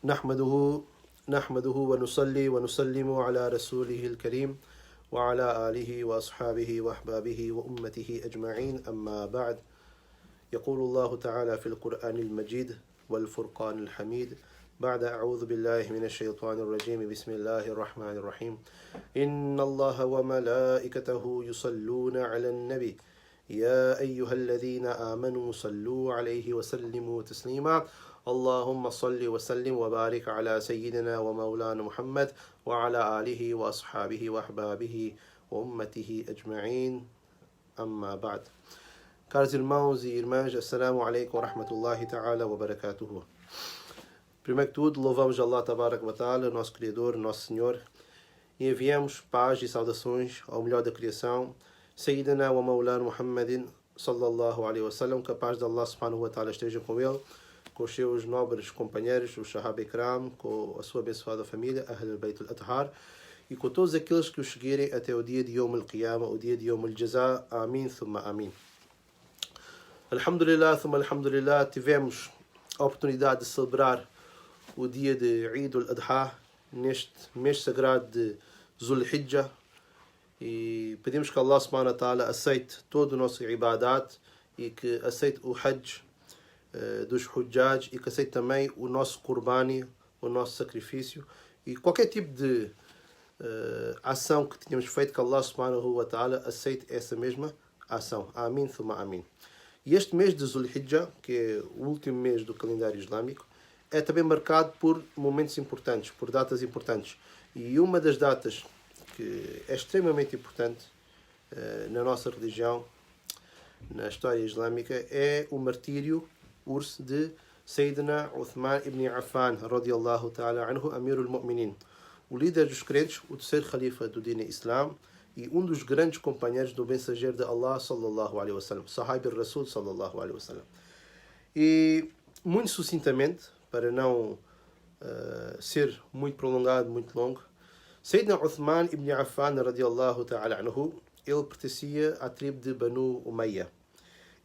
نحمده ونصلي ونسلم على رسوله الكريم وعلى آله وأصحابه وأحبابه وأمته أجمعين أما بعد. يقول الله تعالى في القرآن المجيد والفرقان الحميد بعد أعوذ بالله من الشيطان الرجيم بسم الله الرحمن الرحيم إن الله وملائكته يصلون على النبي يا أيها الذين آمنوا صلوا عليه وسلموا تسليما اللهم صل وسلم وبارك على سيدنا ومولانا محمد وعلى آله وأصحابه وأحبابه وأمته أجمعين أما بعد. Caros irmãos e irmãs, assalamu alaikum wa rahmatullahi ta'ala wa barakatuhu. Primeiro que tudo, louvamos Allah tabarak wa ta'ala, nosso Criador, nosso Senhor, e enviamos paz e saudações ao melhor da criação, Sayyidina wa Maulana Muhammadin sallallahu alaihi wa sallam, que a paz de Allah subhanahu wa ta'ala esteja com ele, com os seus nobres companheiros, os Sahaba Ikram, com a sua abençoada família, Ahl al-Bayt al-Athar, e com todos aqueles que os seguirem até o dia de Yawm al-Qiyamah, o dia de Yawm al-Jaza. Amin, thumma amin. Alhamdulillah, thumma alhamdulillah, tivemos a oportunidade de celebrar o dia de Eid al-Adha, neste mês sagrado de Zulhijjah, e pedimos que Allah subhanahu wa ta'ala aceite todo o nosso ibadat e que aceite o Hajj dos Hujjaj e que aceite também o nosso Qurbani, o nosso sacrifício e qualquer tipo de ação que tenhamos feito, que Allah subhanahu wa ta'ala aceite essa mesma ação. Amin, thumma amin. E este mês de Zulhijjah, que é o último mês do calendário islâmico, é também marcado por momentos importantes, por datas importantes. E uma das datas que é extremamente importante na nossa religião, na história islâmica, é o martírio Urs de Sayyidina Uthman ibn Affan, radiallahu ta'ala anhu, Amirul Mu'minin, o líder dos crentes, o terceiro khalifa do Deen Islam e um dos grandes companheiros do mensageiro de Allah sallallahu alaihi wasallam, Sahabi Rasul sallallahu alaihi wasallam. E muito sucintamente, para não ser muito prolongado, muito longo, Sayyidina Uthman ibn Affan radiallahu ta'ala anhu, ele pertencia à tribo de Banu Umayya.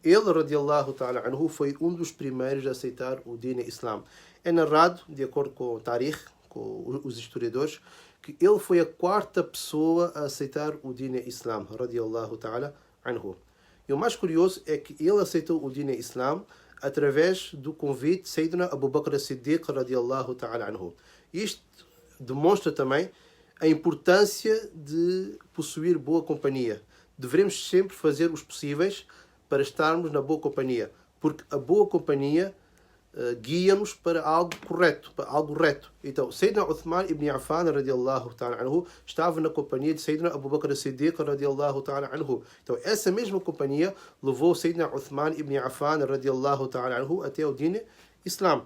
Ele, radiallahu ta'ala anhu, foi um dos primeiros a aceitar o Deen Islam. É narrado, de acordo com o Tarikh, com os historiadores, que ele foi a quarta pessoa a aceitar o Deen Islam, radiallahu ta'ala anhu. E o mais curioso é que ele aceitou o Deen Islam através do convite de Sayyidina Abu Bakr as-Siddiq, radiallahu ta'ala anhu. Isto demonstra também a importância de possuir boa companhia. Devemos sempre fazer os possíveis para estarmos na boa companhia, porque a boa companhia guia-nos para algo correto, para algo reto. Então, Sayyidina Uthman ibn Affan radiallahu ta'ala anhu estava na companhia de Sayyidina Abu Bakr as-Siddiq radiallahu ta'ala anhu. Então, essa mesma companhia levou Sayyidina Uthman ibn Affan radiallahu ta'ala anhu até o Deen Islam.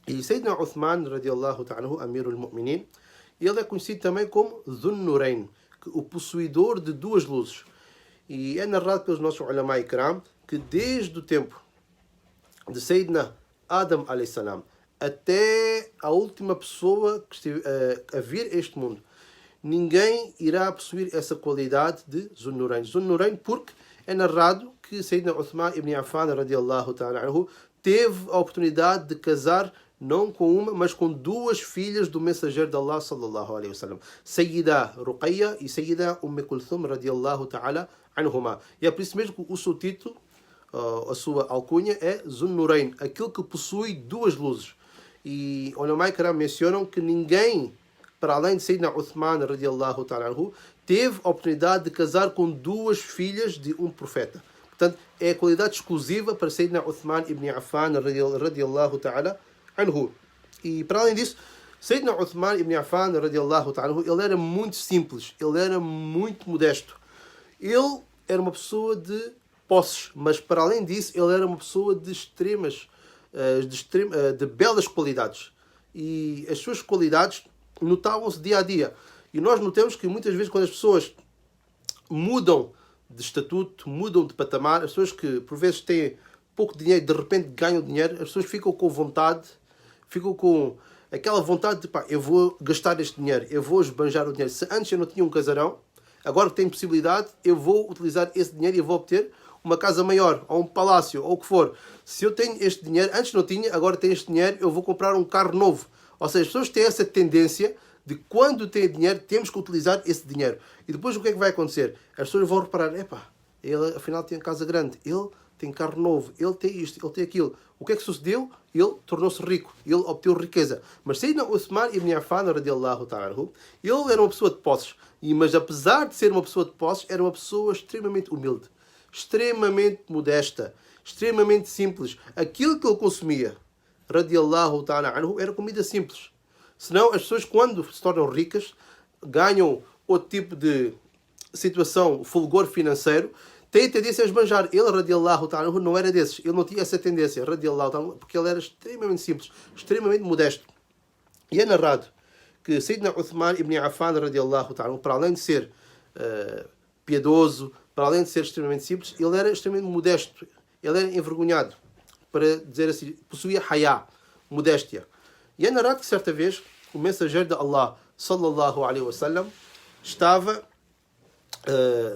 E Sayyidina Uthman radiallahu ta'ala anhu, Amirul Mu'minin, ele é conhecido também como Dhun Nurayn, o possuidor de duas luzes. E é narrado pelos nossos ulama ikram que desde o tempo de Sayyidina Adam a.s. até a última pessoa que esteve a vir a este mundo, ninguém irá possuir essa qualidade de Zunnurayn. Zunnurayn porque é narrado que Sayyidina Uthman ibn Affan radiallahu ta'ala anhu teve a oportunidade de casar não com uma, mas com duas filhas do mensageiro de Allah sallallahu alaihi wasallam, Sayyida Ruqayya e Sayyida Kulthum radiallahu ta'ala anhuma. E é por isso mesmo que o seu título, a sua alcunha é Zunnurayn, aquele que possui duas luzes. E ulama ikram mencionam que ninguém, para além de Sayyidina Uthman radiallahu ta'ala anhu, teve a oportunidade de casar com duas filhas de um profeta. Portanto, é a qualidade exclusiva para Sayyidina Uthman ibn Affan radiallahu ta'ala anhu. E para além disso, Sayyidina Uthman ibn Affan radiallahu ta'ala anhu, ele era muito simples, ele era muito modesto. Ele era uma pessoa de posses, mas para além disso, ele era uma pessoa de de belas qualidades. E as suas qualidades notavam-se dia a dia. E nós notamos que muitas vezes quando as pessoas mudam de estatuto, mudam de patamar, as pessoas que por vezes têm pouco dinheiro, de repente ganham dinheiro, as pessoas ficam com vontade, ficam com aquela vontade de, eu vou gastar este dinheiro, eu vou esbanjar o dinheiro. Se antes eu não tinha um casarão, agora que tenho possibilidade, eu vou utilizar esse dinheiro e vou obter uma casa maior, ou um palácio, ou o que for. Se eu tenho este dinheiro, antes não tinha, agora tenho este dinheiro, eu vou comprar um carro novo. Ou seja, as pessoas têm essa tendência de quando têm dinheiro, temos que utilizar esse dinheiro. E depois o que é que vai acontecer? As pessoas vão reparar, ele afinal tem casa grande, ele tem carro novo, ele tem isto, ele tem aquilo. O que é que sucedeu? Ele tornou-se rico, ele obteve riqueza. Mas Sayyidina Uthman ibn Affan, radiallahu ta'ala anhu, ele era uma pessoa de posses, mas apesar de ser uma pessoa de posses, era uma pessoa extremamente humilde, extremamente modesta, extremamente simples. Aquilo que ele consumia, radiallahu ta'ala anhu, era comida simples. Senão, as pessoas, quando se tornam ricas, ganham outro tipo de situação, fulgor financeiro, têm tendência a esbanjar. Ele, radiallahu ta'ala, não era desses. Ele não tinha essa tendência, radiallahu ta'ala, porque ele era extremamente simples, extremamente modesto. E é narrado que Sayyidina Uthman ibn Affan, radiallahu ta'ala, para além de ser piedoso, para além de ser extremamente simples, ele era extremamente modesto. Ele era envergonhado, para dizer assim, possuía hayá, modéstia. E é narrado que certa vez o mensageiro de Allah, sallallahu alaihi wasallam, estava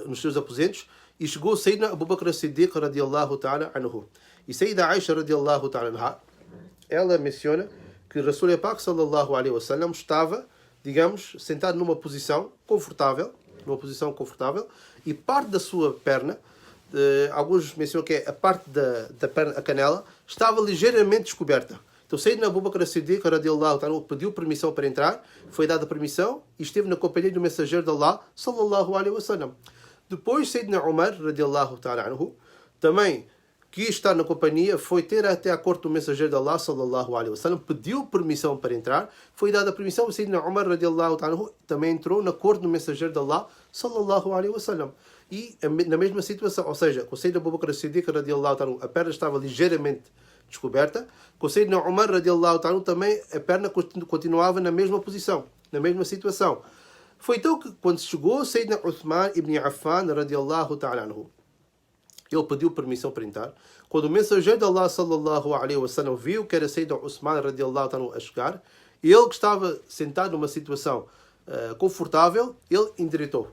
nos seus aposentos e chegou Sayyidina Abu Bakr as-Siddiq radiallahu ta'ala anhu. E Sayyida Aisha radiallahu ta'ala anha, ela menciona que Rasul Pak sallallahu alaihi wasallam estava, digamos, sentado numa posição confortável, e parte da sua perna, alguns mencionam que a parte da perna, a canela, estava ligeiramente descoberta. Então Sayyidina Abu Bakr as-Siddiq radiallahu ta'ala pediu permissão para entrar, foi dada permissão e esteve na companhia do mensageiro de Allah sallallahu alaihi wasallam. Depois Sayyidina Umar radiallahu ta'ala anhu também quis estar na companhia, foi ter até a corte do mensageiro de Allah sallallahu alaihi wasallam, pediu permissão para entrar, foi dada permissão, e Sayyidina Umar radiallahu ta'ala anhu também entrou na corte do mensageiro de Allah sallallahu alaihi wasallam. E na mesma situação, ou seja, com Sayyidina Abu Bakr as-Siddiq radiallahu ta'ala anhu, a perna estava ligeiramente descoberta, com Sayyidina Umar radiallahu ta'ala também a perna continuava na mesma posição, na mesma situação. Foi então que quando chegou Sayyidina Uthman ibn Affan radiallahu ta'ala anhu, ele pediu permissão para entrar. Quando o mensageiro de Allah sallallahu alaihi wasallam viu que era Sayyidina Uthman radiallahu ta'ala anhu a chegar, ele que estava sentado numa situação confortável, ele endireitou.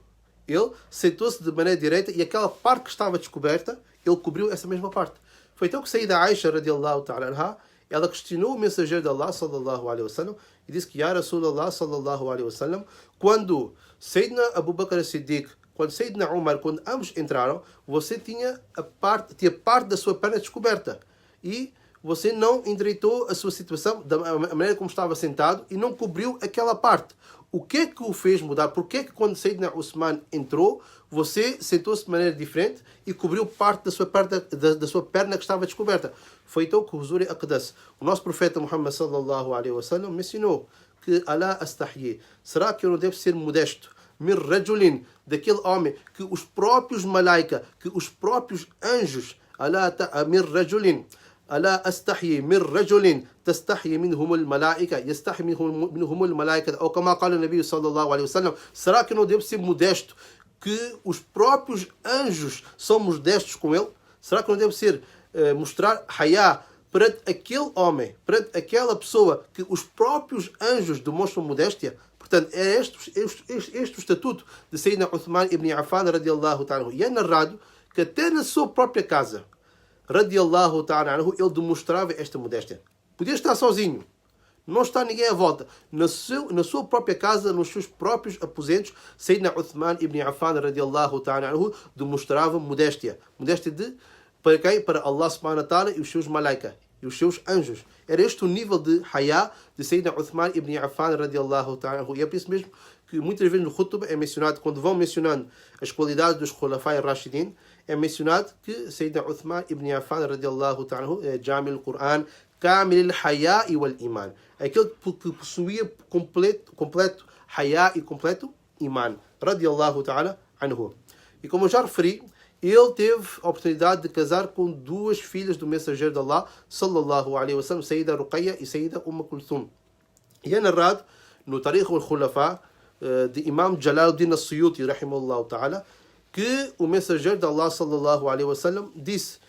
Ele sentou-se de maneira direita e aquela parte que estava descoberta, ele cobriu essa mesma parte. Foi então que Sayyida Aisha radiallahu ta'ala anha, ela questionou o mensageiro de Allah sallallahu alaihi wasallam e disse que, Ya Rasulullah sallallahu alaihi wasallam, quando Sayyidina Abu Bakr as-Siddiq, quando Sayyidina Umar, quando ambos entraram, você tinha parte da sua perna descoberta e você não endireitou a sua situação da maneira como estava sentado e não cobriu aquela parte. O que é que o fez mudar? Porque é que quando Sayyidina Uthman entrou, você sentou-se de maneira diferente e cobriu parte da sua perna que estava descoberta? Foi então que o Huzuri Aqdas, o nosso profeta Muhammad sallallahu alaihi wasallam, mencionou que Alá astahyi, será que eu não devo ser modesto? Mir rajulin, daquele homem que os próprios malaika, que os próprios anjos, Alá mir rajulin, ألا أستحيي من رجل تستحيي منهم الملائكة يستحي منهم الملائكة أو كما قال النبي صلى الله عليه وسلم. Será que não devo ser modesto que os próprios anjos são modestos com ele? Será que não devo ser mostrar hayá perante aquele homem, perante aquela pessoa que os próprios anjos demonstram modéstia? Portanto, é este o estatuto de Sayyidina Uthman ibn Affan radiallahu ta'ala. E é narrado que até na sua própria casa, radiallahu ta'ala anhu, ele demonstrava esta modéstia. Podia estar sozinho, não está ninguém à volta. Na sua própria casa, nos seus próprios aposentos, Sayyidina Uthman ibn Affan radiallahu ta'ala anhu demonstrava modéstia. Modéstia para quem? Para Allah subhanahu wa ta'ala e os seus malaika, e os seus anjos. Era este o nível de hayá de Sayyidina Uthman ibn Affan radiallahu ta'ala anhu. E é por isso mesmo que muitas vezes no khutbah é mencionado, quando vão mencionando as qualidades dos Khulafai Rashidin, é mencionado que Sayyidina Uthman ibn Affan radiallahu ta'ala anhu é Jamil al-Quran, Kamil al-Hayá wal Iman. Aquele que possuía completo hayá e completo iman. Radiallahu ta'ala anhu. E como eu já referi, ele teve a oportunidade de casar com duas filhas do mensageiro de Allah sallallahu alaihi wasallam, Sayyida Ruqayya e Sayyida Kulthum. E é narrado no Tarikh al-Khulafa de Imam Jalaluddin as-Suyuti rahimahullah ta'ala, que o mensageiro de Allah sallallahu alaihi wasallam disse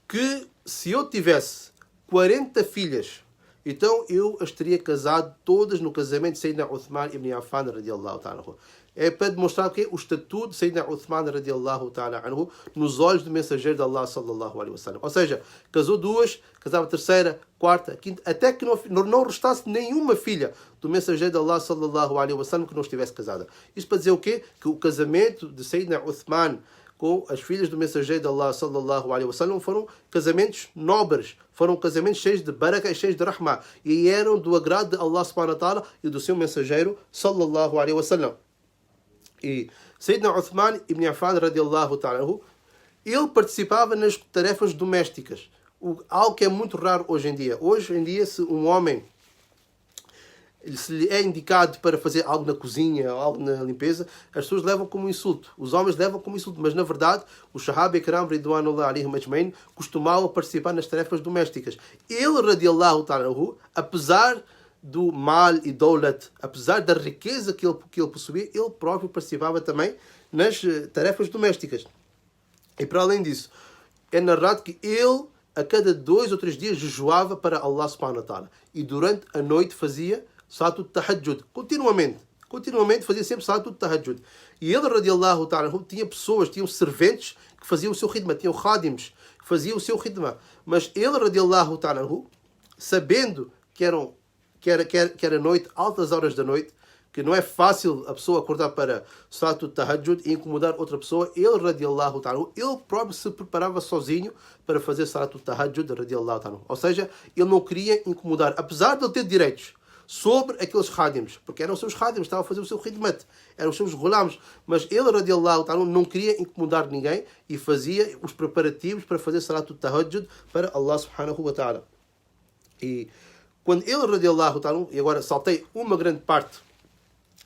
que se eu tivesse 40 filhas, então eu as teria casado todas no casamento de Sayyidina Uthman ibn Affan radiallahu ta'ala. É para demonstrar o quê? O estatuto de Sayyidina Uthman radiallahu ta'ala anhu nos olhos do mensageiro de Allah sallallahu alaihi wasallam. Ou seja, casou duas, casava a terceira, quarta, quinta, até que não restasse nenhuma filha do mensageiro de Allah sallallahu alaihi wasallam que não estivesse casada. Isto para dizer o quê? Que o casamento de Sayyidina Uthman com as filhas do mensageiro de Allah sallallahu alaihi wasallam foram casamentos nobres, foram casamentos cheios de baraka e cheios de rahmah, e eram do agrado de Allah subhanahu wa ta'ala e do seu mensageiro sallallahu alaihi wasallam. E Sayyidina Uthman ibn Affan radiallahu ta'ala anhu, ele participava nas tarefas domésticas, algo que é muito raro hoje em dia. Hoje em dia, se um homem se lhe é indicado para fazer algo na cozinha ou algo na limpeza, as pessoas levam como insulto. Os homens levam como insulto, mas na verdade os Sahaba Ikram ridwanullah alaihim ajmain costumavam participar nas tarefas domésticas. Ele, radiallahu ta'ala anhu, apesar do mal e daulat, apesar da riqueza que ele possuía, ele próprio participava também nas tarefas domésticas. E para além disso, é narrado que ele a cada 2 ou 3 dias jejuava para Allah subhanahu wa ta'ala, e durante a noite fazia Salatul Tahajjud, continuamente fazia sempre Salatul Tahajjud. E ele, radiallahu ta'ala, tinha pessoas, tinham serventes que faziam o seu khidmah, tinham khadims que faziam o seu khidmah. Mas ele, radiallahu ta'ala, sabendo que era noite, altas horas da noite, que não é fácil a pessoa acordar para Salatul Tahajjud e incomodar outra pessoa, ele, radiallahu ta'ala, ele próprio se preparava sozinho para fazer Salatul Tahajjud, radiallahu ta'ala. Ou seja, ele não queria incomodar, apesar de ele ter direitos sobre aqueles khadims, porque eram os seus khadims, estavam a fazer o seu khidmat, eram os seus gulams, mas ele, radiallahu ta'ala, não queria incomodar ninguém e fazia os preparativos para fazer Salatul Tahajjud para Allah subhanahu wa ta'ala. E quando ele, radiallahu ta'ala, e agora saltei uma grande parte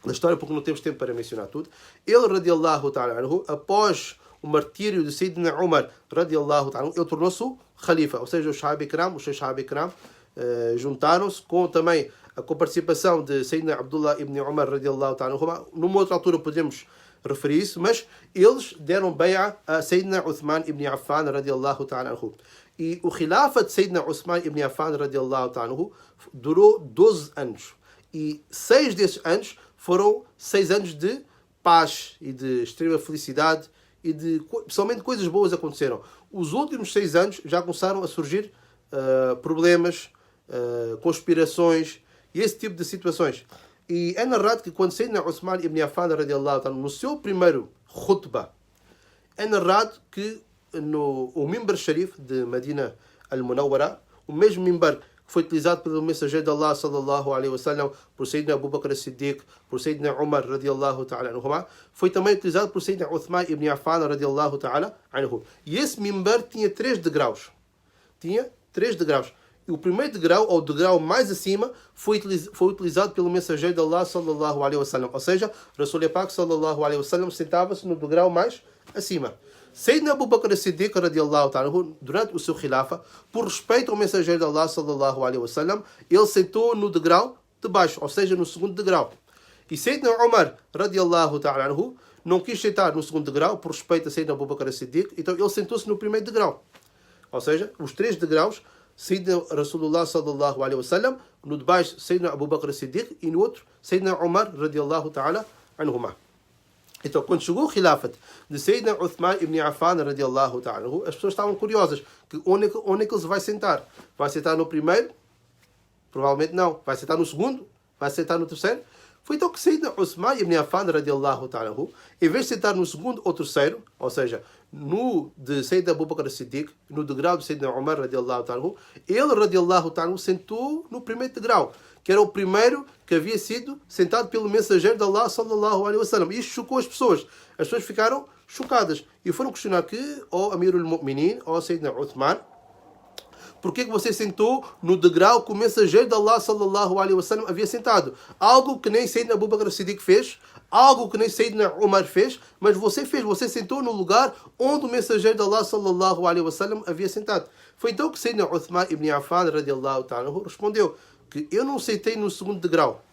da história porque não temos tempo para mencionar tudo, ele, radiallahu ta'ala, após o martírio de Sayyidina Umar, radiallahu ta'ala, ele tornou-se o khalifa, ou seja, os seus Sahaba Ikram juntaram-se com também com a participação de Sayyidina Abdullah ibn Umar radiallahu ta'ala. Numa outra altura podemos referir isso, mas eles deram bai'a a Sayyidina Uthman ibn Affan radiallahu ta'ala. E o khilafa de Sayyidina Uthman ibn Affan radiallahu ta'ala durou 12 anos. E 6 desses anos foram 6 anos de paz e de extrema felicidade e de pessoalmente coisas boas aconteceram. Os últimos 6 anos já começaram a surgir problemas, conspirações e esse tipo de situações. E é narrado que quando Sayyidina Uthman ibn Affan radiallahu ta'ala, no seu primeiro khutbah, é narrado que o Mimbar Sharif de Medina al-Munawwara, o mesmo Mimbar que foi utilizado pelo mensageiro de Allah sallallahu alaihi wasallam, por Sayyidina Abu Bakr as-Siddiq, por Sayyidina Umar radiallahu ta'ala anhuma, foi também utilizado por Sayyidina Uthman ibn Affan radiallahu ta'ala anhu. E esse Mimbar tinha 3 degraus. Tinha 3 degraus. E o primeiro degrau, ou o degrau mais acima, foi utilizado pelo mensageiro de Allah sallallahu alaihi wasallam. Ou seja, Rasul Pak sallallahu alaihi wasallam sentava-se no degrau mais acima. Sayyidina Abu Bakr as-Siddiq radiallahu ta'ala, durante o seu khilafa, por respeito ao mensageiro de Allah sallallahu alaihi wasallam, ele sentou no degrau de baixo, ou seja, no segundo degrau. E Sayyidina Umar radiallahu ta'ala não quis sentar no segundo degrau, por respeito a Sayyidina Abu Bakr as-Siddiq, então ele sentou-se no primeiro degrau. Ou seja, os 3 degraus, Sayyidina Rasulullah sallallahu alaihi wasallam, no de baixo Sayyidina Abu Bakr as-Siddiq e no outro Sayyidina Umar radiallahu ta'ala anhuma. Então, quando chegou o khilafat de Sayyidina Uthman ibn Affan radiallahu ta'ala, as pessoas estavam curiosas, que onde é que ele se vai sentar? Vai sentar no primeiro? Provavelmente não. Vai sentar no segundo? Vai sentar no terceiro? Foi então que Sayyidina Uthman ibn Affan radiallahu ta'ala, em vez de sentar no segundo ou terceiro, ou seja, no de Sayyidina Abu Bakr as-Siddiq, no degrau de Sayyidina Umar radiallahu ta'ala, ele radiallahu ta'ala sentou no primeiro degrau, que era o primeiro que havia sido sentado pelo mensageiro de Allah sallallahu alaihi wasallam. E isto chocou as pessoas. As pessoas ficaram chocadas e foram questionar que, Amirul Mu'minin, Sayyidina Uthman, porque que você sentou no degrau que o mensageiro de Allah sallallahu alaihi wasallam havia sentado? Algo que nem Sayyidina Abu Bakr as-Siddiq fez, algo que nem Sayyidina Umar fez, mas você fez. Você sentou no lugar onde o mensageiro de Allah sallallahu alaihi wasallam havia sentado. Foi então que Sayyidina Uthman ibn Affan radiallahu ta'ala respondeu que eu não sentei no segundo degrau,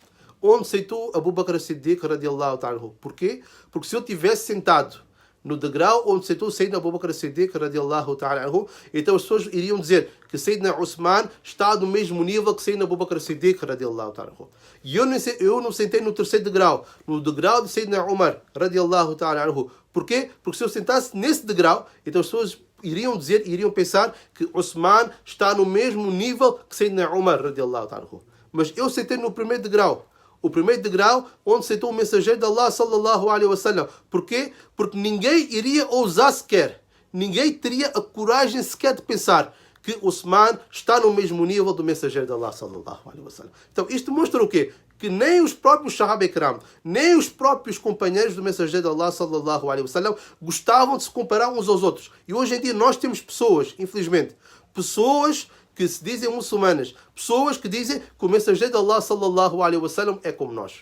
onde sentou Abu Bakr as-Siddiq radiallahu ta'ala. Porquê? Porque se eu tivesse sentado no degrau onde sentou Sayyidina Abu Bakr as-Siddiq radiallahu ta'ala anhu. Então as pessoas iriam dizer que Sayyidina Uthman está no mesmo nível que Sayyidina Abu Bakr as-Siddiq radiallahu ta'ala anhu. E eu não sentei no terceiro degrau, no degrau de Sayyidina Umar radiallahu ta'ala anhu. Por quê? Porque se eu sentasse nesse degrau, então as pessoas iriam pensar que Uthman está no mesmo nível que Sayyidina Umar radiallahu ta'ala anhu. Mas eu sentei no primeiro degrau. O primeiro degrau onde sentou o mensageiro de Allah sallallahu alaihi wasallam. Porquê? Porque ninguém iria ousar sequer. Ninguém teria a coragem sequer de pensar que Uthman está no mesmo nível do mensageiro de Allah sallallahu alaihi wasallam. Então isto mostra o quê? Que nem os próprios Sahaba Ikram, nem os próprios companheiros do mensageiro de Allah sallallahu alaihi wasallam gostavam de se comparar uns aos outros. E hoje em dia nós temos pessoas, infelizmente, pessoas que se dizem muçulmanas, pessoas que dizem que o mensageiro de Allah sallallahu alaihi wasallam é como nós.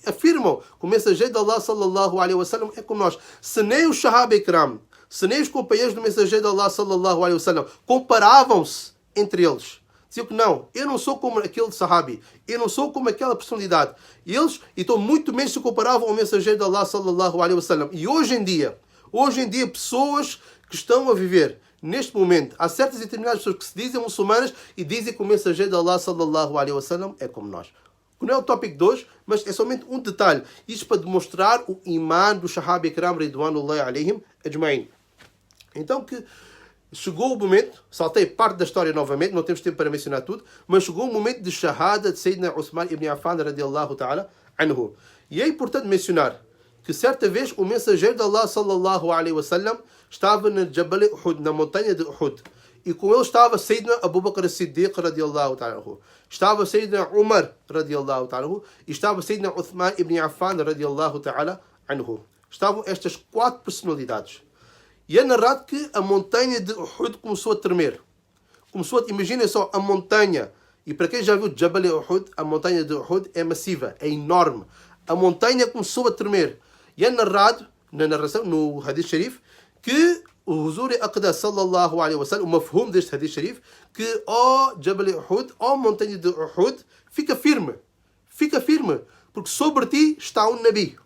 Afirmam que o mensageiro de Allah sallallahu alaihi wasallam é como nós. Se nem os Sahaba Ikram, se nem os companheiros do mensageiro de Allah sallallahu alaihi wasallam comparavam-se entre eles, diziam que não, eu não sou como aquele sahabi, eu não sou como aquela personalidade. Então muito menos se comparavam ao mensageiro de Allah sallallahu alaihi wasallam. E hoje em dia, pessoas que estão a viver neste momento, há certas e determinadas pessoas que se dizem muçulmanas e dizem que o mensageiro de Allah sallallahu alaihi wasallam é como nós. Não é o tópico 2, mas é somente um detalhe. Isto para demonstrar o imã do Sahaba Ikram ridwanullahi alaihim ajma'in. Então que chegou o momento, saltei parte da história novamente, não temos tempo para mencionar tudo, mas chegou o momento de shahada de Sayyidina Uthman ibn Affan radiallahu ta'ala anhu. E é importante mencionar que certa vez o mensageiro de Allah sallallahu alaihi wasallam estava na Jabal Uhud, na montanha de Uhud. E com ele estava Sayyidina Abu Bakr as-Siddiq radiallahu ta'ala anhu. Estava Sayyidina Umar radiallahu ta'ala anhu. E estava Sayyidina Uthman ibn Affan radiallahu ta'ala anhu. Estavam estas 4 personalidades. E é narrado que a montanha de Uhud começou a tremer. Imaginem só, a montanha. E para quem já viu Jabal Uhud, a montanha de Uhud é massiva, é enorme. A montanha começou a tremer. E é narrado, na narração, no Hadith Sharif, que o Huzur Aqda sallallahu alaihi wasallam, o mafhum deste Hadith Sharif, que Jabal Uhud, montanha de Uhud, fica firme. Fica firme. Porque sobre ti está um Nabi.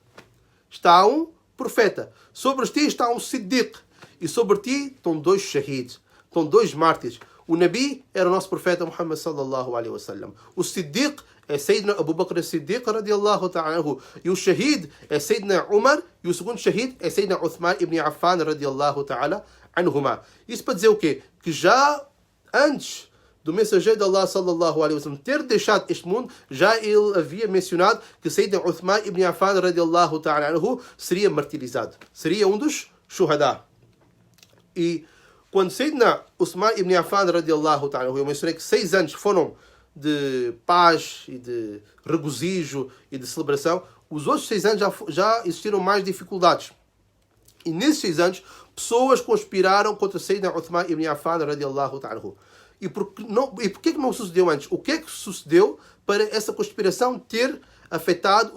Está um profeta. Sobre ti está um Siddiq. E sobre ti estão 2 shahids. Estão 2 mártires. O Nabi era o nosso profeta Muhammad sallallahu alaihi wasallam. O Siddiq é Sayyidina Abu Bakr as-Siddiq radiallahu ta'ala anhu. E o Shahid é Sayyidina Umar. E o segundo Shahid é Sayyidina Uthman ibn Affan radiallahu ta'ala anhuma. Isso para dizer o quê? Que já antes do mensageiro de Allah sallallahu alaihi wasallam ter deixado este mundo, já ele havia mencionado que Sayyidina Uthman ibn Affan radiallahu ta'ala anhu seria martirizado. Seria um dos shuhada. E quando Sayyidina Uthman ibn Affan radiallahu ta'ala anhu, eu mencionei que 6 anos foram de paz e de regozijo e de celebração, os outros 6 anos já existiram mais dificuldades. E nesses 6 anos, pessoas conspiraram contra Sayyidina Uthman ibn Affan radiallahu ta'ala anhu. E porquê que não sucedeu antes? O que é que sucedeu para essa conspiração ter afetado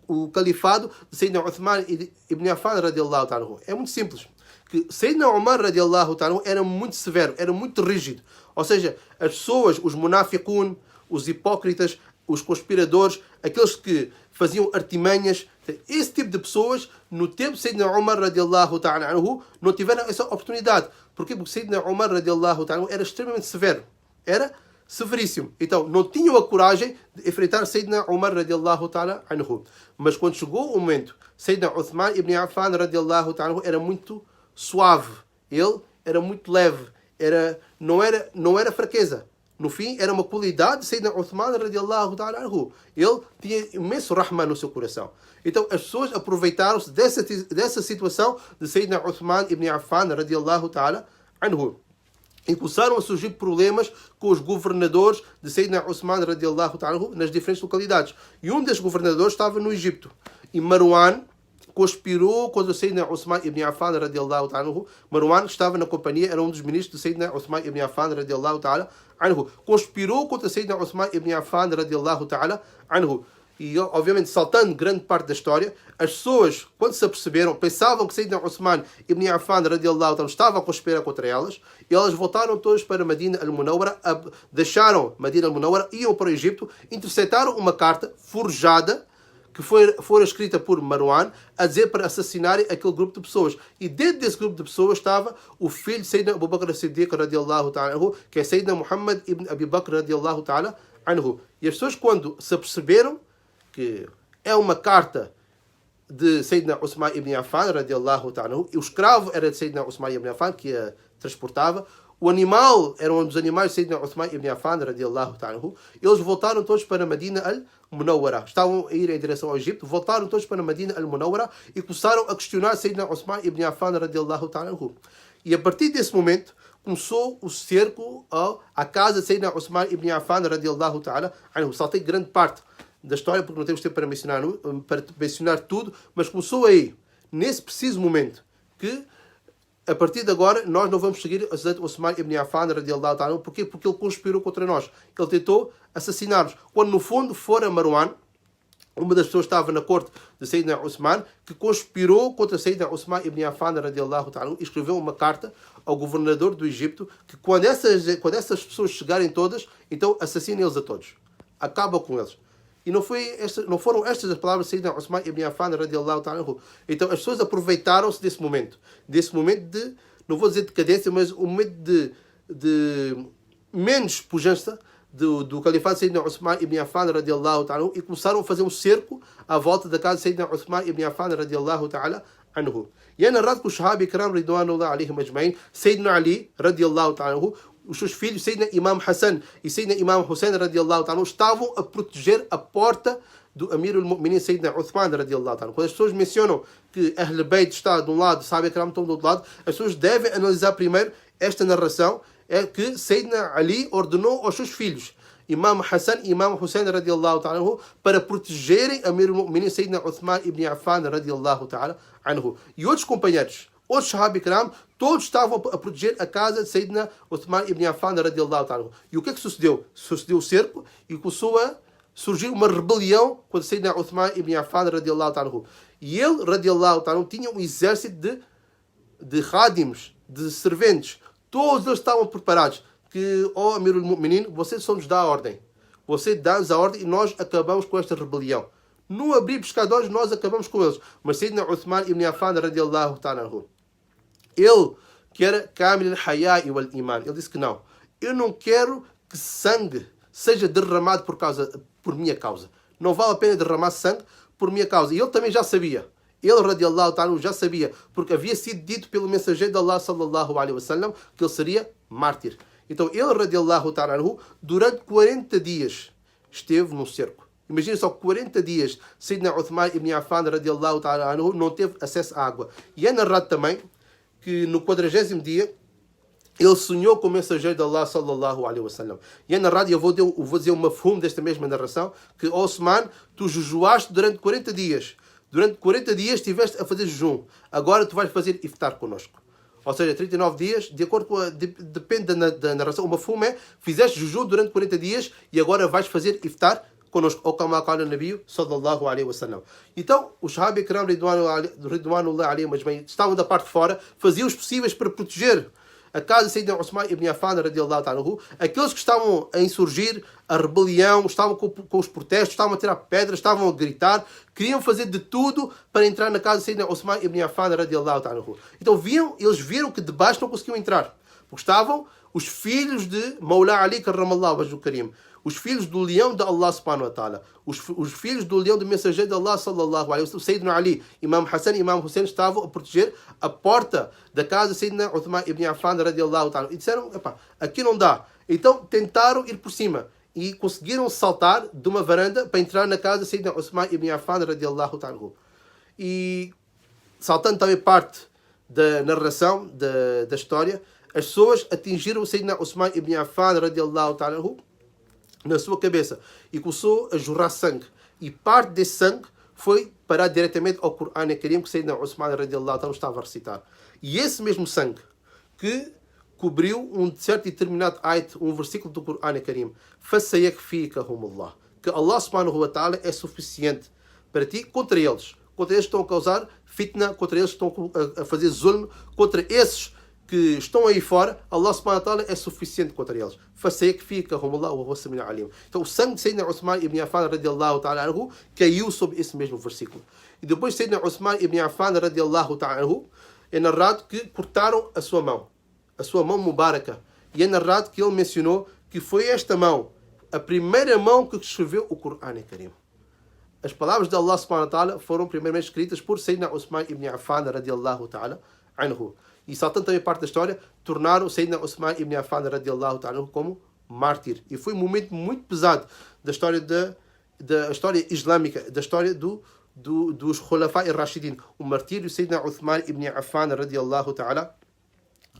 o califado de Sayyidina Uthman ibn Affan radiallahu ta'ala anhu? É muito simples. Que Sayyidina Umar radiallahu ta'ala era muito severo, era muito rígido. Ou seja, as pessoas, os munafiqun, os hipócritas, os conspiradores, aqueles que faziam artimanhas, esse tipo de pessoas, no tempo de Sayyidina Umar radiallahu ta'ala anhu, não tiveram essa oportunidade. Porquê? Porque Sayyidina Umar radiallahu ta'ala anhu era extremamente severo. Era severíssimo. Então, não tinham a coragem de enfrentar Sayyidina Umar radiallahu ta'ala anhu. Mas quando chegou o momento, Sayyidina Uthman ibn Affan radiallahu ta'ala anhu era muito suave. Ele era muito leve. Não era fraqueza. No fim, era uma qualidade de Sayyidina Uthman radiallahu ta'ala anhu. Ele tinha imenso rahma no seu coração. Então, as pessoas aproveitaram-se dessa situação de Sayyidina Uthman ibn Affan radiallahu ta'ala anhu. E começaram a surgir problemas com os governadores de Sayyidina Uthman radiallahu ta'ala anhu nas diferentes localidades. E um desses governadores estava no Egito. E Marwan conspirou contra Sayyidina Uthman ibn Affan radiallahu ta'ala anhu. Marwan estava na companhia, era um dos ministros de Sayyidina Uthman ibn Affan radiallahu ta'ala anhu. Conspirou contra Sayyidina Uthman ibn Affan radiallahu ta'ala anhu. E obviamente, saltando grande parte da história, as pessoas, quando se aperceberam, pensavam que Sayyidina Uthman ibn Affan radiallahu ta'ala estava a conspirar contra elas, e elas voltaram todas para Medina al-Munawwara, deixaram Medina al-Munawwara, iam para o Egito, interceptaram uma carta forjada que foi escrita por Marwan, a dizer para assassinarem aquele grupo de pessoas. E dentro desse grupo de pessoas estava o filho de Sayyidina Abu Bakr as-Siddiq radiallahu ta'ala anhu, que é Sayyidina Muhammad ibn Abi Bakr radiallahu ta'ala anhu. E as pessoas, quando se aperceberam que é uma carta de Sayyidina Uthman ibn Affan radiallahu ta'ala anhu, e o escravo era de Sayyidina Uthman ibn Affan, que a transportava, o animal era um dos animais de Sayyidina Uthman ibn Affan radiallahu ta'ala anhu, eles voltaram todos para Medina al-Munawwara. Estavam a ir em direção ao Egito, voltaram todos para Medina al-Munawwara e começaram a questionar Sayyidina Uthman ibn Affan radiallahu ta'ala anhu. E a partir desse momento começou o cerco à casa de Sayyidina Uthman ibn Affan radiallahu ta'ala anhu. Saltei grande parte da história porque não temos tempo para mencionar tudo, mas começou aí, nesse preciso momento, que a partir de agora nós não vamos seguir Hazrat Uthman ibn Affan radiallahu ta'ala. Porquê? Porque ele conspirou contra nós. Ele tentou assassinar-nos. Quando no fundo fora Marwan, uma das pessoas que estava na corte de Sayyidina Uthman, que conspirou contra Sayyidina Uthman ibn Affan radiallahu ta'ala e escreveu uma carta ao governador do Egito que quando essas pessoas chegarem todas, então assassinem eles a todos. Acaba com eles. E não foram estas as palavras de Sayyidina Uthman ibn Affan radiallahu ta'ala. Então as pessoas aproveitaram-se desse momento de, não vou dizer decadência, mas um momento de menos pujança do califado de Sayyidina Uthman ibn Affan radiallahu ta'ala e começaram a fazer um cerco à volta da casa de Sayyidina Uthman ibn Affan radiallahu ta'ala anhu. E é narrado que os Sahabi Ikram ridwanullah alaihim ajma'in, Sayyidina Ali radiallahu ta'ala anhu, os seus filhos, Sayyidina Imam Hassan e Sayyidina Imam Hussein radiallahu ta'ala, estavam a proteger a porta do Amir al-Mu'minin Sayyidina Uthman radiallahu ta'ala. Quando as pessoas mencionam que Ahl Bayt está de um lado, Sahabi Ikram estão do outro lado, as pessoas devem analisar primeiro esta narração, é que Sayyidina Ali ordenou aos seus filhos, Imam Hassan e Imam Hussein radiallahu ta'ala anhu, para protegerem Amir al-Mu'minin Sayyidina Uthman ibn Affan radiallahu ta'ala anhu. E outros companheiros, outros Sahabi Ikram, todos estavam a proteger a casa de Sayyidina Uthman ibn Affan radiallahu ta'ala. E o que é que sucedeu? Sucedeu o cerco e começou a surgir uma rebelião contra Sayyidina Uthman ibn Affan radiallahu ta'ala. E ele, radiallahu ta'ala, tinha um exército de khadims, de serventes. Todos eles estavam preparados. Que, Amir al-Mu'minin, você só nos dá a ordem. Você dá-nos a ordem e nós acabamos com esta rebelião. No abrir pescadores, nós acabamos com eles. Mas Sayyidina Uthman ibn Affan radiallahu ta'ala, ele, que era Kamil al-Hayai wal-Iman, ele disse que não. Eu não quero que sangue seja derramado por minha causa. Não vale a pena derramar sangue por minha causa. E ele também já sabia. Ele, radiallahu ta'ala, já sabia. Porque havia sido dito pelo mensageiro de Allah, sallallahu alaihi wasallam, que ele seria mártir. Então ele, radiallahu ta'ala, durante 40 dias esteve no cerco. Imagina só, 40 dias, Sayyidina Uthman ibn Affan, radiallahu ta'ala, não teve acesso à água. E é narrado também que no 40º dia, ele sonhou com o mensageiro de Allah, sallallahu alaihi wasallam. E é narrado, e eu vou dizer uma mafhum desta mesma narração, que Osman, tu jejuaste durante 40 dias. Durante 40 dias estiveste a fazer jejum. Agora tu vais fazer iftar connosco. Ou seja, 39 dias, de acordo com depende da narração. Uma mafhum é, fizeste jejum durante 40 dias e agora vais fazer iftar connosco. Ou como qala o Nabi sallallahu alaihi wasallam. Então, os Sahabi Ikram ridwanullah alaihim ajma'in estavam da parte de fora, faziam os possíveis para proteger a casa de Sayyidina Uthman ibn Affan radiallahu ta'ala, aqueles que estavam a insurgir a rebelião, estavam com os protestos, estavam a tirar pedras, estavam a gritar, queriam fazer de tudo para entrar na casa de Sayyidina Uthman ibn Affan radiallahu ta'ala. Então eles viram que de baixo não conseguiam entrar, porque estavam os filhos de Mawla Ali karramallahu wajhu karim, os filhos do leão de Allah subhanahu wa ta'ala, os filhos do leão do mensageiro de Allah sallallahu alaihi wasallam, Sayyidina Ali, Imam Hassan e Imam Hussein estavam a proteger a porta da casa de Sayyidina Uthman ibn Affan radiallahu ta'ala. E disseram, aqui não dá. Então tentaram ir por cima e conseguiram saltar de uma varanda para entrar na casa de Sayyidina Uthman ibn Affan radiallahu ta'ala. E saltando também parte da narração da história, as pessoas atingiram Sayyidina Uthman ibn Affan radiallahu ta'ala na sua cabeça e começou a jorrar sangue. E parte desse sangue foi parar diretamente ao Corão Karim que Sayyidina Uthman radiallahu ta'ala estava a recitar. E esse mesmo sangue que cobriu um certo determinado ayat, um versículo do Corão Karim, فَسَيَكْفِيكَهُمُ que Allah subhanahu wa ta'ala é suficiente para ti contra eles. Contra eles que estão a causar fitna, contra eles que estão a fazer zulm, contra esses que estão aí fora, Allah subhanahu wa ta'ala é suficiente contra eles. فَسَيَكْفِيكَهُمُ اللَّهُ وَهُوَ السَّمِيعُ الْعَلِيمُ. Então o sangue de Sayyidina Uthman ibn Affan radiallahu ta'ala anhu caiu sobre esse mesmo versículo. E depois Sayyidina Uthman ibn Affan radiallahu ta'ala anhu é narrado que cortaram a sua mão mubaraka. E é narrado que ele mencionou que foi esta mão, a primeira mão que escreveu o Corão Karim. As palavras de Allah subhanahu wa ta'ala foram primeiramente escritas por Sayyidina Uthman ibn Affan radiallahu ta'ala anhu. E saltando também parte da história, tornaram Sayyidina Uthman ibn Affan radiallahu ta'ala anhu como mártir. E foi um momento muito pesado da história da história islâmica, da história dos Khulafa al-Rashidin. O martírio de Sayyidina Uthman ibn Affan radiallahu ta'ala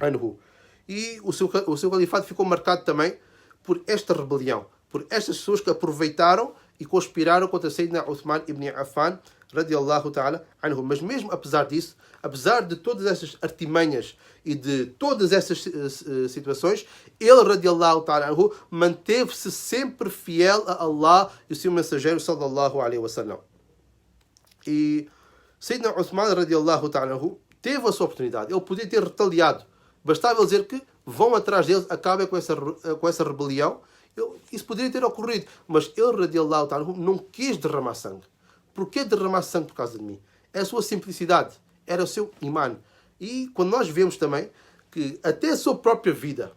anhu. E o seu califado ficou marcado também por esta rebelião, por estas pessoas que aproveitaram e conspiraram contra Sayyidina Uthman ibn Affan radiallahu ta'ala anhu. Mas mesmo apesar disso, apesar de todas essas artimanhas e de todas essas situações, ele radiallahu ta'ala anhu manteve-se sempre fiel a Allah e o seu mensageiro sallallahu alaihi wasallam. E Sayyidina Uthman radiallahu ta'ala anhu teve a sua oportunidade. Ele podia ter retaliado. Bastava ele dizer que vão atrás deles, acabem com essa rebelião. Isso poderia ter ocorrido. Mas ele, radiallahu ta'ala, não quis derramar sangue. Por que derramar sangue por causa de mim? É a sua simplicidade. Era o seu imã. E quando nós vemos também que até a sua própria vida,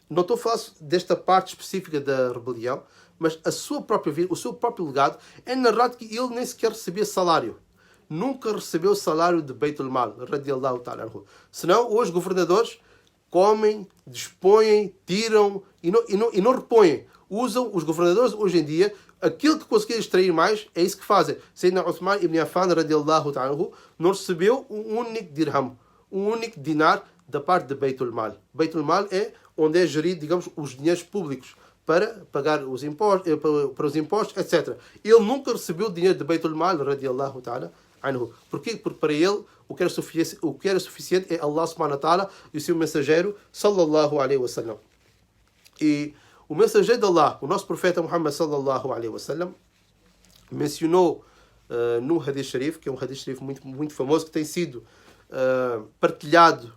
não estou a falar desta parte específica da rebelião, mas a sua própria vida, o seu próprio legado, é narrado que ele nem sequer recebia salário. Nunca recebeu salário de Beit al-Mal, radiallahu ta'ala. Senão, os governadores comem, dispõem, tiram e não repõem. Usam os governadores hoje em dia, aquilo que conseguirem extrair mais, é isso que fazem. Sayyidina Uthman ibn Affan radiallahu ta'ala não recebeu um único dirham, um único dinar da parte de Beit al-Mal. Beit al-Mal é onde é gerido, digamos, os dinheiros públicos para pagar os impostos, para os impostos, etc. Ele nunca recebeu dinheiro de Beit al-Mal radiallahu ta'ala anhu. Porquê? Porque para ele o que era suficiente é Allah subhanahu wa ta'ala e o seu mensageiro sallallahu alaihi wasallam. E o mensageiro de Allah, o nosso profeta Muhammad sallallahu alaihi wasallam, mencionou num hadith sharif, que é um hadith sharif muito, muito famoso, que tem sido partilhado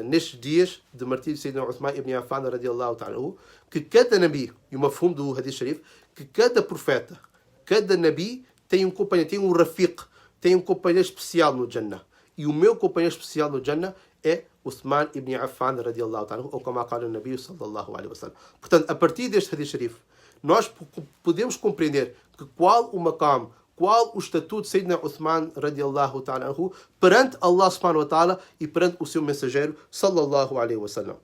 nestes dias de martírio de Sayyidina Uthman ibn Affan radiallahu ta'ala, que cada nabi, e o mafhum do hadith sharif, que cada profeta, cada nabi tem um companheiro, tem um rafiq, tem um companheiro especial no Jannah. E o meu companheiro especial no Jannah é Uthman ibn Affan radiallahu ta'ala, ou como acaba o Nabi sallallahu alaihi wasallam. Portanto, a partir deste hadith sharif, nós podemos compreender que qual o maqam, qual o estatuto de Sayyidina Uthman radiallahu ta'ala perante Allah subhanahu wa ta'ala e perante o seu mensageiro sallallahu alaihi wasallam.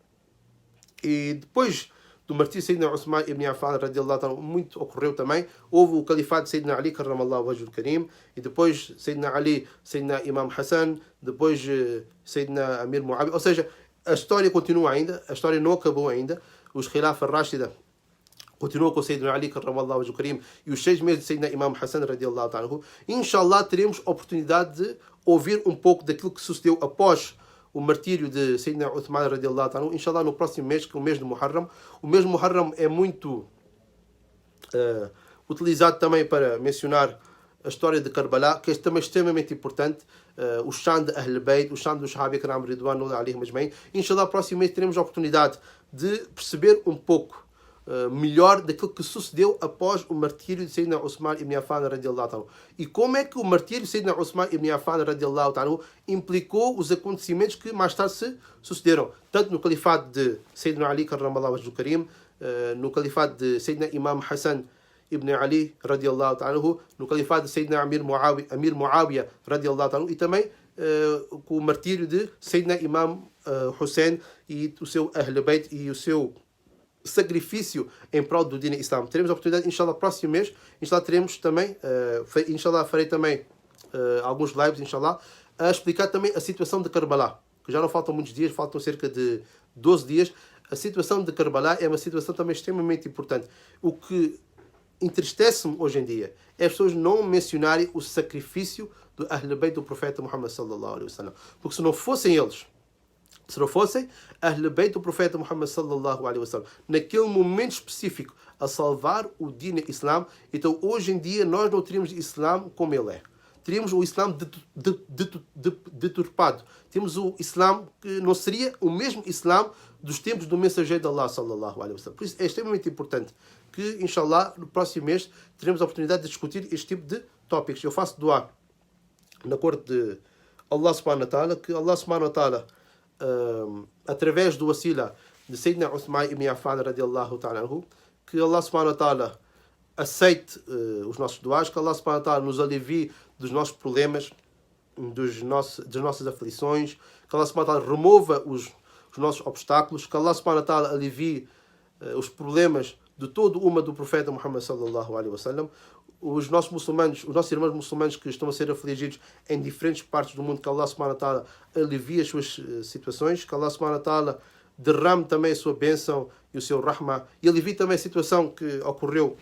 E depois do martírio de Sayyidina Uthman ibn Affan radiallahu ta'ala, muito ocorreu também. Houve o califado de Sayyidina Ali karramallahu wajhul karim, e depois Sayyidina Ali, Sayyidina Imam Hassan, depois Sayyidina Amir Muawiyah. Ou seja, a história continua ainda, a história não acabou ainda. Os Khilafa Rashida continuam com Sayyidina Ali karramallahu wajhul karim e os 6 meses de Sayyidina Imam Hassan radiallahu ta'ala. Inshallah teremos a oportunidade de ouvir um pouco daquilo que sucedeu após o martírio de Sayyidina Uthman radiallahu ta'ala, inshallah no próximo mês, que é o mês de Muharram. O mês de Muharram é muito utilizado também para mencionar a história de Karbala, que é também extremamente importante, o shan de Ahl Bayt, o shan dos Sahabi Kiram Ridwanu alaihim ajmain. Inshallah, no próximo mês teremos a oportunidade de perceber um pouco melhor daquilo que sucedeu após o martírio de Sayyidina Uthman ibn Affan radiallahu ta'ala. E como é que o martírio de Sayyidina Uthman ibn Affan radiallahu ta'ala implicou os acontecimentos que mais tarde se sucederam, tanto no califado de Sayyidina Ali karramallahu wajhul karim, no califado de Sayyidina Imam Hassan ibn Ali radiallahu ta'ala, no califado de Sayyidina Amir Muawiyah radiallahu ta'ala, e também com o martírio de Sayyidina Imam Hussein e o seu Ahl Bayt e o seu sacrifício em prol do Dina Islam. Teremos a oportunidade, inshallah, próximo mês, inshallah, teremos também, inshallah, farei também alguns lives, inshallah, a explicar também a situação de Karbala, que já não faltam muitos dias, faltam cerca de 12 dias. A situação de Karbala é uma situação também extremamente importante. O que entristece-me hoje em dia é as pessoas não mencionarem o sacrifício do Ahl Bayt do profeta Muhammad sallallahu alaihi wasallam. Porque se não fossem eles, se não fossem Ahl Bayt do profeta Muhammad sallallahu alaihi wasallam, naquele momento específico, a salvar o Dina Islam, então hoje em dia nós não teríamos Islam como ele é. teríamos o Islã deturpado. Temos o Islã que não seria o mesmo Islã dos tempos do mensageiro de Allah, sallallahu alaihi wasallam. Por isso é extremamente importante que, inshallah, no próximo mês teremos a oportunidade de discutir este tipo de tópicos. Eu faço dua na corte de Allah subhanahu wa ta'ala, que Allah subhanahu wa ta'ala, através do wasila de Sayyidina Uthman ibn Affan radiallahu ta'ala anhu, que Allah subhanahu wa ta'ala aceite os nossos duas, que Allah subhanahu wa ta'ala nos alivie dos nossos problemas, das nossas aflições, que Allah subhanahu wa ta'ala remova os nossos obstáculos, que Allah subhanahu wa ta'ala alivie os problemas de todo o umma do profeta Muhammad sallallahu alaihi wasallam. Os nossos irmãos muçulmanos que estão a ser afligidos em diferentes partes do mundo, que Allah subhanahu wa ta'ala alivie as suas situações, que Allah subhanahu wa ta'ala derrame também a sua bênção e o seu rahma, e alivie também a situação que ocorreu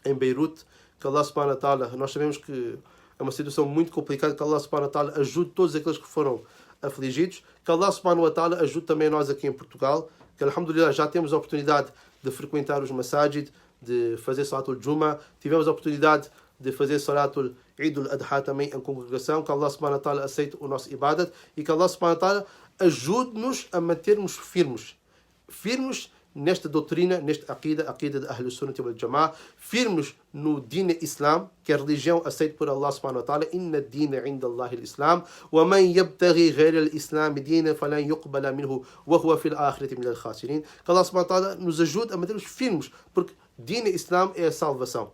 em Beirute, que Allah subhanahu wa ta'ala, nós sabemos que é uma situação muito complicada, que Allah subhanahu wa ta'ala ajude todos aqueles que foram afligidos, que Allah subhanahu wa ta'ala ajude também nós aqui em Portugal, que alhamdulillah já temos a oportunidade de frequentar os masajid, de fazer Salatul Juma, tivemos a oportunidade de fazer Salatul Eid al-Adha também em congregação, que Allah subhanahu wa ta'ala aceite o nosso ibadat e que Allah subhanahu wa ta'ala ajude-nos a mantermos firmes nesta doutrina, nesta aqida de Ahl Sunnah wal Jama'ah, firmes no din Islam, que é a religião aceita por Allah subhanahu wa ta'ala, inna ad-dina 'inda Allah al-Islam, wa man yabtaghi ghayra al-Islam dinan falan yuqbala minhu wa huwa fil akhirati min al-khasirin. Que Allah subhanahu wa ta'ala nos ajude a mantermos firmes, porque din Islam é a salvação.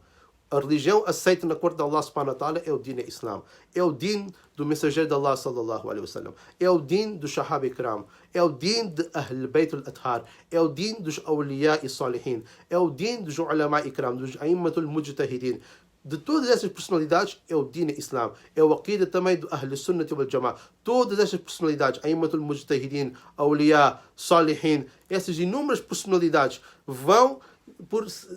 A religião aceita na corte de Allah subhanahu wa ta'ala é o din Islam. É o din do mensageiro de Allah sallallahu alaihi wasallam. É o din do Shahaba Ikram. É o din de Ahl Bayt al-Athhar. É o din dos Awliya e Salihin. É o din dos Ulama Ikram, dos A'immatul Mujtahidin. De todas essas personalidades é o din Islam. É o aqida também do Ahl Sunnah wal Jama'ah. Todas essas personalidades, A'immatul Mujtahidin, Awliya, Salihin, essas inúmeras personalidades vão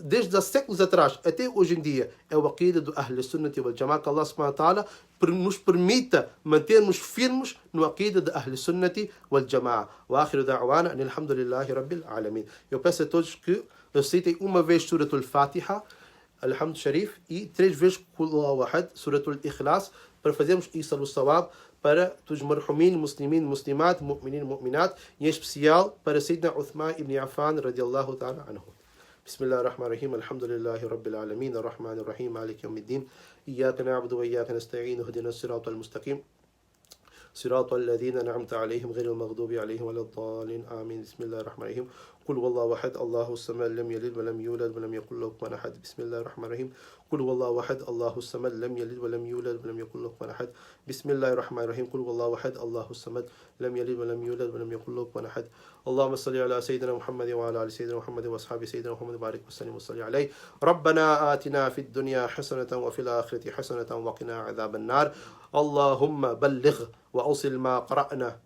desde há séculos atrás até hoje em dia, é o aqida do Ahl Sunnah wal Jama'ah, que Allah subhanahu wa ta'ala nos permita mantermos firmes no aqida de Ahl Sunnah wal Jama'ah. Wa akhiru da'wana alhamdulillahi rabbil alamin. Eu peço a todos que recitem uma vez Suratul Fatiha, Alhamd Sharif, e 3 vezes Qul Huwallahu Ahad, Suratul Ikhlas, para fazermos isso ao sawab para todos os marhumin, muslimin, muslimat, mu'minin, mu'minat, e em especial para Sayyidina Uthman ibn Affan radiallahu ta'ala anhu. بسم الله الرحمن الرحيم الحمد لله رب العالمين الرحمن الرحيم مالك يوم الدين إياك نعبد وإياك نستعين اهدنا الصراط المستقيم صراط الذين أنعمت عليهم غير المغضوب عليهم ولا الضالين آمين بسم الله الرحمن الرحيم قل هو الله أحد الله الصمد لم يلد ولم يولد ولم يكن له كفوا أحد بسم الله الرحمن الرحيم قل هو الله أحد الله الصمد لم يلد ولم يولد ولم يكن له كفوا أحد بسم الله الرحمن الرحيم قل هو الله أحد الله الصمد لم يلد ولم يولد ولم يكن له كفوا أحد اللهم صل على سيدنا محمد وعلى آل سيدنا محمد وأصحاب سيدنا محمد وبارك وسلم وصل عليه ربنا آتنا في الدنيا حسنة وفي الآخرة حسنة وقنا عذاب النار اللهم بلغ وأوصل ما قرأنا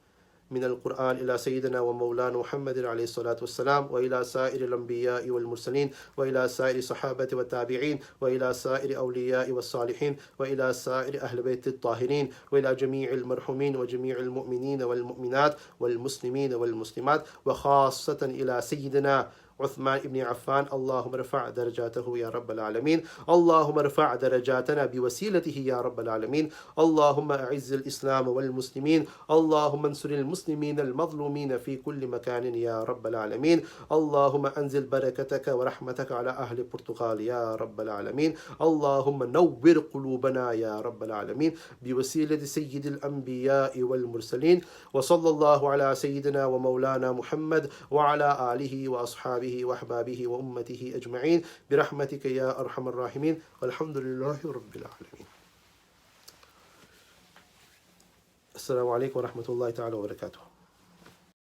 من القرآن إلى سيدنا ومولانا محمد عليه الصلاة والسلام وإلى سائر الأنبياء والمرسلين وإلى سائر الصحابة والتابعين وإلى سائر أولياء والصالحين وإلى سائر أهل بيت الطاهرين وإلى جميع المرحومين وجميع المؤمنين والمؤمنات والمسلمين والمسلمات وخاصة إلى سيدنا عثمان بن عفان اللهم ارفع درجاته يا رب العالمين اللهم ارفع درجاتنا بوسيلته يا رب العالمين اللهم أعز الإسلام والمسلمين اللهم انصر المسلمين المظلومين في كل مكان يا رب العالمين اللهم أنزل بركتك ورحمتك على أهل البرتغال يا رب العالمين اللهم نور قلوبنا يا رب العالمين بوسيلة سيد الأنبياء والمرسلين وصلى الله على سيدنا ومولانا محمد وعلى آله وأصحابه وأحبابه وأمته أجمعين برحمتك يا أرحم الراحمين والحمد لله رب العالمين. السلام عليكم ورحمة الله تعالى وبركاته.